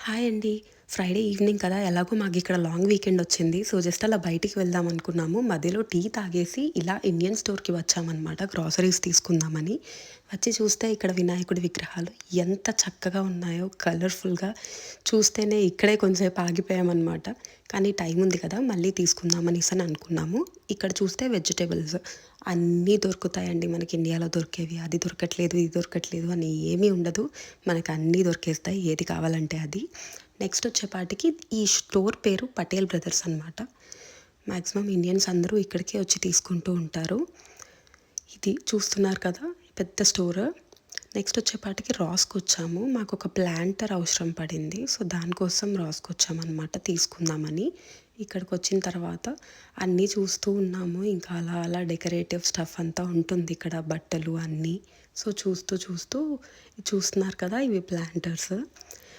Hi అండి. Friday evening కదా! ఎలాగో మాకిక్కడ లాంగ్ వీకెండ్ వచ్చింది. సో, జస్ట్ అలా బయటికి వెళ్దాం అనుకున్నాము. మధ్యలో టీ తాగేసి ఇలా ఇండియన్ స్టోర్‌కి వచ్చామనమాట గ్రోసరీస్ తీసుకుందామని. వచ్చి చూస్తే ఇక్కడ వినాయకుడి విగ్రహాలు ఎంత చక్కగా ఉన్నాయో కలర్‌ఫుల్‌గా. చూస్తేనే ఇక్కడే కొంచెంసేపు ఆగిపోయామనమాట. కానీ టైం ఉంది కదా! మళ్ళీ తీసుకుందాం అనేసని అనుకున్నాము. ఇక్కడ చూస్తే వెజిటబుల్స్ అన్నీ దొరుకుతాయండి మనకి ఇండియాలో దొరికేవి. అది దొరకట్లేదు, ఇది దొరకట్లేదు అని ఏమీ ఉండదు. మనకు అన్నీ దొరికేస్తాయి ఏది కావాలంటే అది. నెక్స్ట్ వచ్చేపాటికి ఈ స్టోర్ పేరు పటేల్ బ్రదర్స్ అనమాట. మ్యాక్సిమం ఇండియన్స్ అందరూ ఇక్కడికే వచ్చి తీసుకుంటూ ఉంటారు. ఇది చూస్తున్నారు కదా పెద్ద స్టోర్. నెక్స్ట్ వచ్చేపాటికి రాస్కి వచ్చాము. మాకు ఒక ప్లాంటర్ అవసరం పడింది. సో దానికోసం రాస్కి వచ్చామన్నమాట తీసుకుందామని. ఇక్కడికి వచ్చిన తర్వాత అన్నీ చూస్తూ ఉన్నాము. ఇంకా అలా అలా డెకరేటివ్ స్టఫ్ అంతా ఉంటుంది ఇక్కడ బట్టలు అన్నీ. సో చూస్తూ చూస్తున్నారు కదా ఇవి ప్లాంటర్స్.